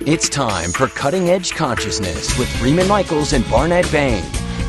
It's time for Cutting Edge Consciousness with Freeman Michaels and Barnet Bain.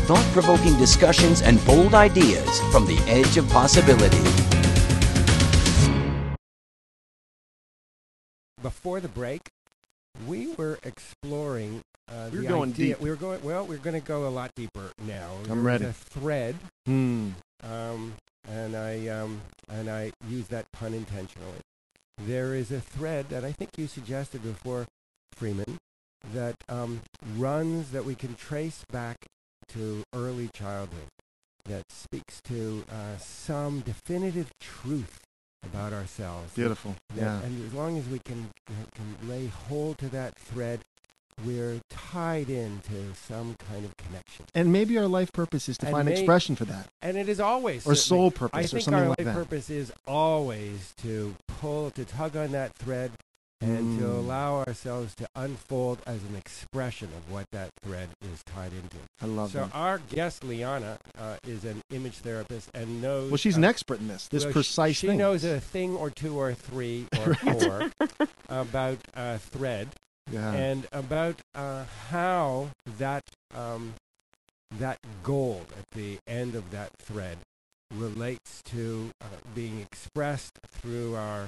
Thought-provoking discussions and bold ideas from the edge of possibility. Before the break, we were exploring We're the going idea. deep. We're going to go a lot deeper now. I'm ready. There's a thread, Hmm. and I use that pun intentionally. There is a thread that I think you suggested before, Freeman, that runs that we can trace back to early childhood, that speaks to some definitive truth about ourselves. Beautiful. Yeah. And as long as we can lay hold to that thread, we're tied into some kind of connection. And maybe our life purpose is to find expression for that. And it is always. Or certainly, soul purpose I or think something our like life that. purpose is always to tug on that thread and to allow ourselves to unfold as an expression of what that thread is tied into. I love So that. our guest, Liana, is an image therapist and knows... Well, she's an expert in this precise she thing. She knows a thing or two or three or four about thread. Yeah. And about how that gold at the end of that thread relates to being expressed through our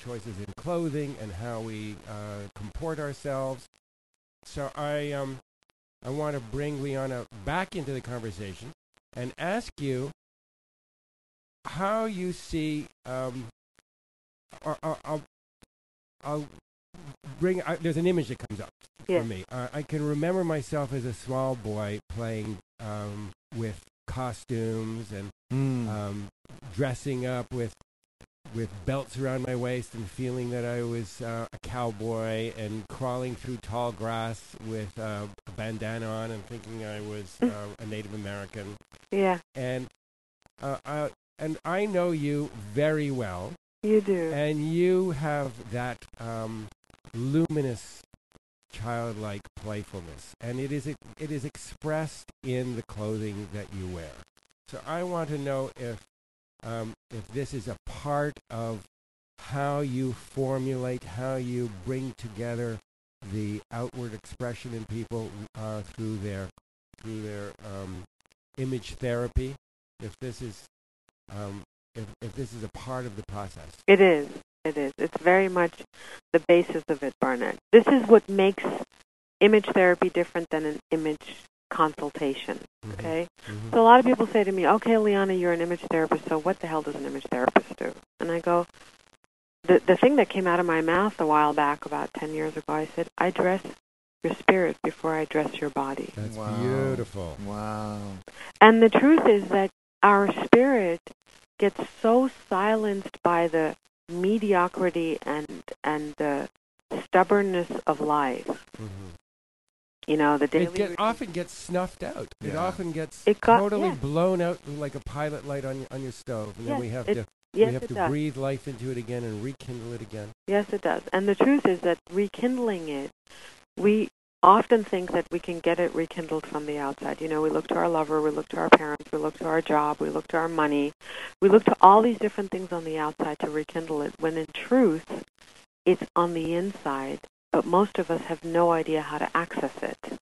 choices in clothing and how we comport ourselves. So I want to bring Liana back into the conversation and ask you how you see. There's an image that comes up for me. I can remember myself as a small boy playing with costumes and dressing up with belts around my waist and feeling that I was a cowboy and crawling through tall grass with a bandana on and thinking I was a Native American. Yeah. And I know you very well. You do. And you have that luminous, childlike playfulness, and it is expressed in the clothing that you wear. So I want to know if this is a part of how you formulate, how you bring together the outward expression in people through their image therapy. If this is if this is a part of the process. It is. It is. It's very much the basis of it, Barnet. This is what makes image therapy different than an image consultation, okay? Mm-hmm. So a lot of people say to me, okay, Liana, you're an image therapist, so what the hell does an image therapist do? And I go, the thing that came out of my mouth a while back, about 10 years ago, I said, I dress your spirit before I dress your body. That's beautiful. Wow. And the truth is that our spirit gets so silenced by the mediocrity and the stubbornness of life. Mm-hmm. You know, the daily... It often gets snuffed out. Yeah. It often gets totally blown out like a pilot light on your stove. And then we have to breathe life into it again and rekindle it again. Yes, it does. And the truth is that rekindling it, we often think that we can get it rekindled from the outside. You know, we look to our lover, we look to our parents, we look to our job, we look to our money. We look to all these different things on the outside to rekindle it, when in truth, it's on the inside, but most of us have no idea how to access it.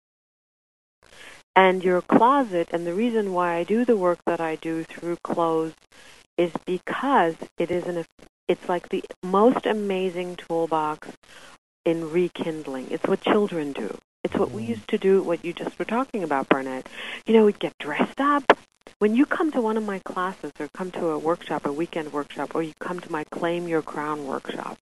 And your closet, and the reason why I do the work that I do through clothes, is because it's like the most amazing toolbox in rekindling. It's what children do. It's what we used to do, what you just were talking about, Barnet. You know, we'd get dressed up. When you come to one of my classes or come to a workshop, a weekend workshop, or you come to my Claim Your Crown workshop,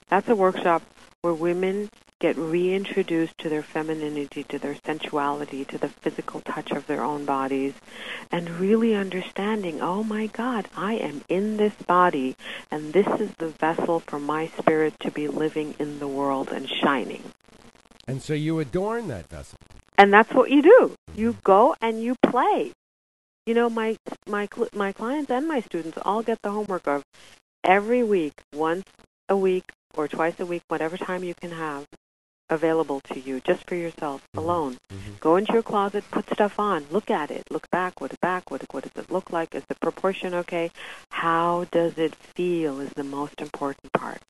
that's a workshop where women get reintroduced to their femininity, to their sensuality, to the physical touch of their own bodies, and really understanding, oh my God, I am in this body, and this is the vessel for my spirit to be living in the world and shining. And so you adorn that vessel. And that's what you do. You go and you play. You know, my clients and my students all get the homework of every week, once a week or twice a week, whatever time you can have available to you, just for yourself, alone. Mm-hmm. Go into your closet, put stuff on, look at it, look backward, what does it look like? Is the proportion okay? How does it feel is the most important part.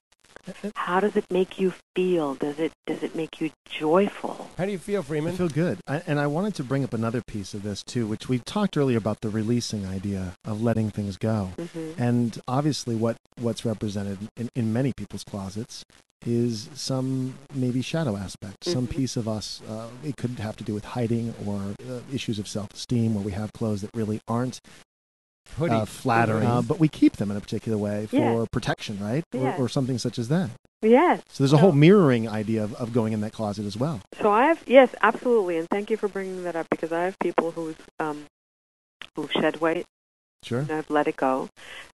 How does it make you feel? Does it make you joyful? How do you feel, Freeman? I feel good. And I wanted to bring up another piece of this, too, which we talked earlier about the releasing idea of letting things go. Mm-hmm. And obviously what's represented in many people's closets is some maybe shadow aspect, some piece of us. It could have to do with hiding or issues of self-esteem, where we have clothes that really aren't flattering, but we keep them in a particular way for protection, right? Yes. Or something such as that. Yes. So there's a whole mirroring idea of going in that closet as well. So I have, yes, absolutely, and thank you for bringing that up, because I have people who've shed weight, Sure. and I've let it go,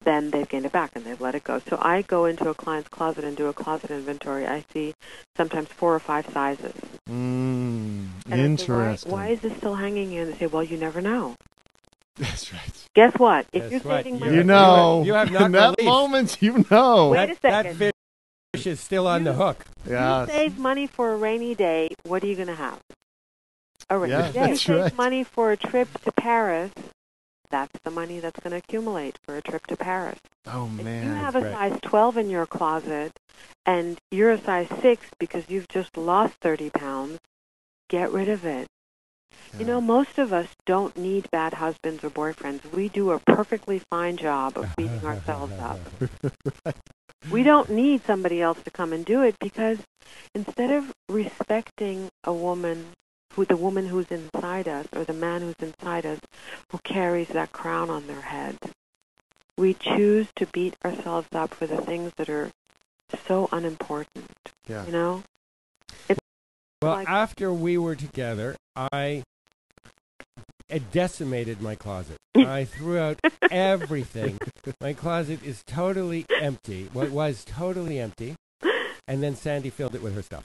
then they've gained it back and they've let it go. So I go into a client's closet and do a closet inventory. I see sometimes 4 or 5 sizes. Interesting. I say, why is this still hanging here? And they say, well, you never know. That's right. Guess what? If you're saving money, You know. You have not in that released. moment, you know. Wait a second. That fish is still on the hook. Yeah. You save money for a rainy day, what are you going to have? A rainy day. That's You right. save money for a trip to Paris, that's the money that's going to accumulate for a trip to Paris. Oh, If man. you have a size 12 in your closet and you're a size 6 because you've just lost 30 pounds, get rid of it. Yeah. You know, most of us don't need bad husbands or boyfriends. We do a perfectly fine job of beating ourselves up. We don't need somebody else to come and do it, because instead of respecting a woman, the woman who's inside us, or the man who's inside us, who carries that crown on their head, we choose to beat ourselves up for the things that are so unimportant. Yeah. You know? Well, after we were together, I decimated my closet. I threw out everything. My closet is totally empty. Well, it was totally empty. And then Sandy filled it with her stuff.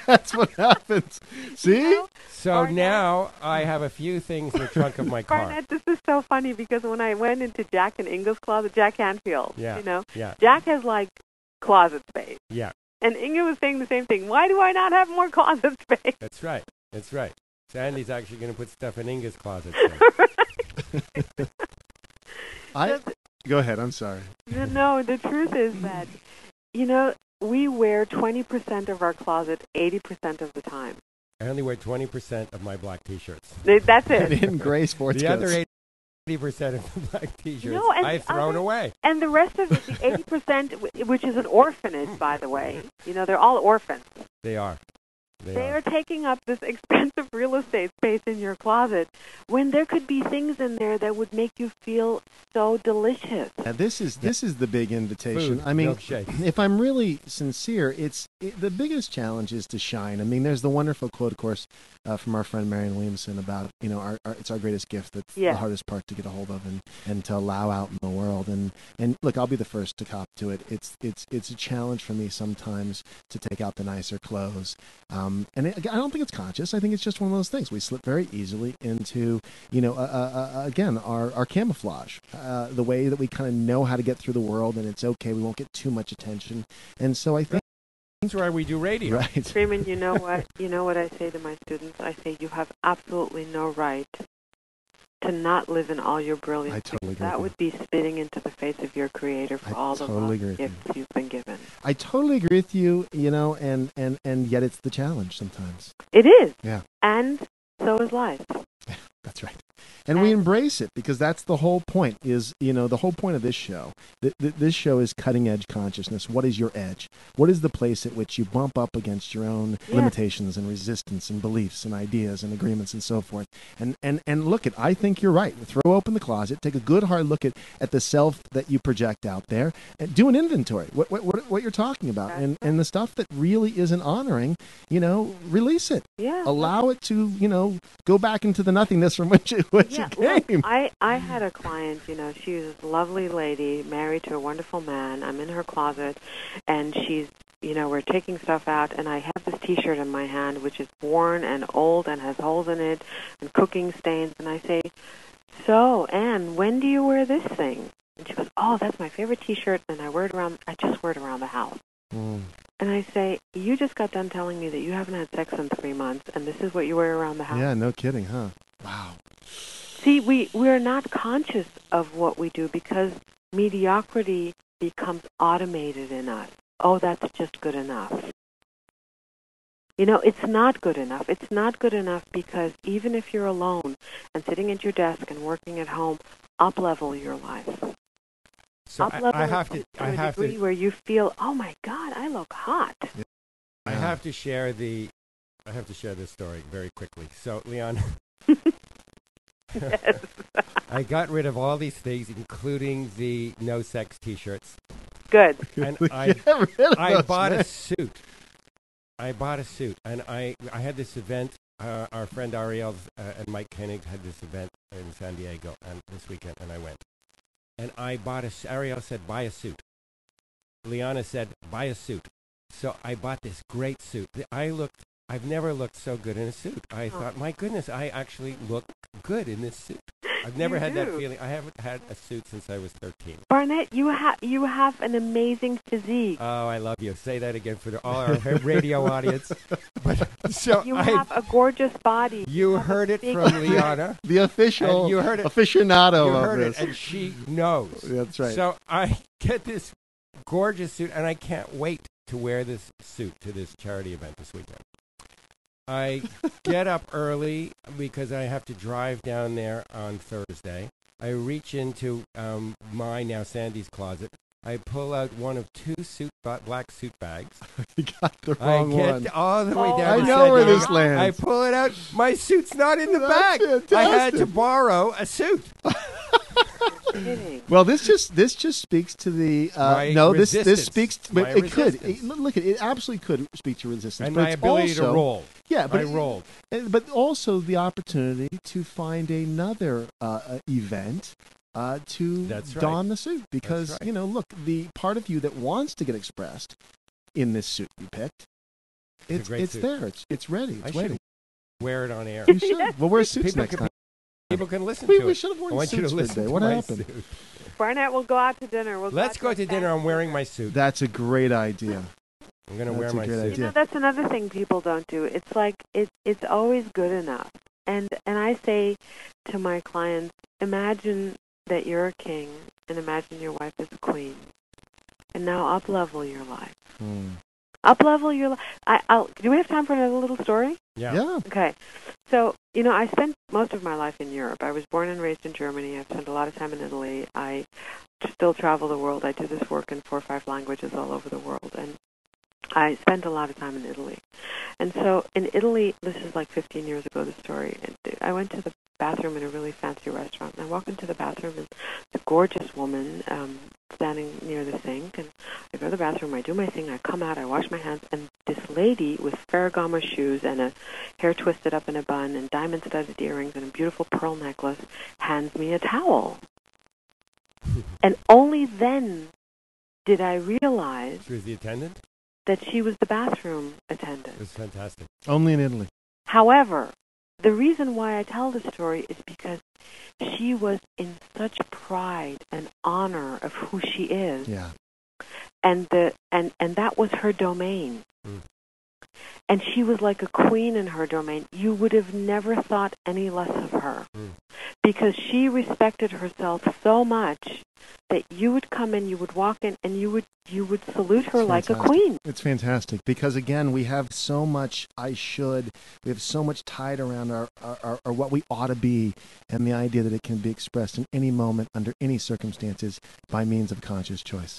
That's what happens. See? So Barnet. now I have a few things in the trunk of my car. Barnet, this is so funny, because when I went into Jack and Inga's closet, Jack Canfield, Yeah. you know, Yeah. Jack has like closet space. Yeah. And Inga was saying the same thing. Why do I not have more closet space? That's right. That's right. Sandy's actually going to put stuff in Inga's closet. Go ahead. I'm sorry. No, the truth is that, you know, we wear 20% of our closet 80% of the time. I only wear 20% of my black T-shirts. That's it. In gray sports The coats. other 80% of the black T-shirts No, and I've thrown away. And the rest of it, the 80%, which is an orphanage, by the way, you know, they're all orphans. They are. They are taking up this expensive real estate space in your closet, when there could be things in there that would make you feel so delicious. This is the big invitation. Food, I mean, milkshake. if I'm really sincere, the biggest challenge is to shine. I mean, there's the wonderful quote, of course, from our friend Marianne Williamson about, you know, it's our greatest gift. That's the hardest part to get a hold of and to allow out in the world. And look, I'll be the first to cop to it. It's a challenge for me sometimes to take out the nicer clothes. And I don't think it's conscious. I think it's just one of those things. We slip very easily into, you know, again, our camouflage, the way that we kind of know how to get through the world, and it's okay. We won't get too much attention. And so I think that's why we do radio. Right. Freeman, you know what? You know what I say to my students? I say, you have absolutely no right to not live in all your brilliance. I totally agree. That would be spitting into the face of your Creator for all the gifts you've been given. I totally agree with you, you know, and yet it's the challenge sometimes. It is. Yeah. And so is life. That's right. And we embrace it, because that's the whole point, is, you know, the whole point of this show. This show is cutting edge consciousness. What is your edge? What is the place at which you bump up against your own limitations and resistance and beliefs and ideas and agreements and so forth? And look, I think you're right. Throw open the closet, take a good hard look at the self that you project out there, and do an inventory. What you're talking about, and the stuff that really isn't honoring, you know, release it. Yeah. Allow it to, you know, go back into the nothingness from which it came. Look, I had a client, you know, she was a lovely lady, married to a wonderful man. I'm in her closet, and she's, you know, we're taking stuff out, and I have this T-shirt in my hand, which is worn and old and has holes in it and cooking stains, and I say, so, Anne, when do you wear this thing? And she goes, oh, that's my favorite T-shirt, and I just wear it around the house. And I say, you just got done telling me that you haven't had sex in 3 months, and this is what you wear around the house? Yeah, no kidding, huh? Wow. See, we're not conscious of what we do, because mediocrity becomes automated in us. oh, that's just good enough. You know, it's not good enough. It's not good enough because even if you're alone and sitting at your desk and working at home, up-level your life. So up-level I have to I a have degree to, where you feel, oh my God, I look hot. I have to share this story very quickly. So, Leon, Yes. I got rid of all these things, including the no sex T-shirts. Good. And I bought a suit. I bought a suit, and I had this event. Our friend Ariel and Mike Koenig had this event in San Diego and this weekend, and I went. And I bought Ariel said, buy a suit. Liana said, buy a suit. So I bought this great suit. I've never looked so good in a suit. I thought, my goodness, I actually look good in this suit. I've never had that feeling. I haven't had a suit since I was 13. Barnet, you have an amazing physique. Oh, I love you. Say that again for all our radio audience. But so you have a gorgeous body. You heard it from Liana. The official you heard it, aficionado you of heard this. It, and she knows. That's right. So I get this gorgeous suit, and I can't wait to wear this suit to this charity event this weekend. I get up early because I have to drive down there on Thursday. I reach into Sandy's closet. I pull out one of two black suit bags. You got the wrong one. I get all the way down. I to know where Sandy. this lands. I pull it out. My suit's not in the bag. Fantastic. I had to borrow a suit. Well, this just speaks to the this speaks to, it could it absolutely could speak to resistance and but my ability also, to roll. Yeah, but I rolled. But also the opportunity to find another event to don the suit because look, the part of you that wants to get expressed in this suit you picked, it's there, it's ready, it's waiting. Wear it on air. You should. We'll wear suits next time. People can listen to it. We should have worn suits for today. What happened? Barnet, we'll go out to dinner. Let's go to dinner. I'm wearing my suit. That's a great idea. I'm going to wear my suit. You know, that's another thing people don't do. It's like it's always good enough. And I say to my clients, imagine that you're a king, and imagine your wife is a queen, and now up-level your life. Up-level your life. Do we have time for another little story? Yeah. Okay. So, I spent most of my life in Europe. I was born and raised in Germany. I spent a lot of time in Italy. I still travel the world. I do this work in 4 or 5 languages all over the world. And I spent a lot of time in Italy. And so in Italy, this is like 15 years ago, the story, I went to the bathroom in a really fancy restaurant. And I walk into the bathroom, and the gorgeous woman standing near the sink. And I go to the bathroom, I do my thing, I come out, I wash my hands, and this lady with Ferragamo shoes and a hair twisted up in a bun and diamond-studded earrings and a beautiful pearl necklace hands me a towel. And only then did I realize... She was the attendant? That she was the bathroom attendant. It was fantastic. Only in Italy. However, the reason why I tell the story is because she was in such pride and honor of who she is. Yeah. And that was her domain. And she was like a queen in her domain. You would have never thought any less of her. Because she respected herself so much that you would come in, you would walk in, and you would salute her like a queen. It's fantastic because, again, we have so much we have so much tied around our what we ought to be, and the idea that it can be expressed in any moment, under any circumstances, by means of conscious choice.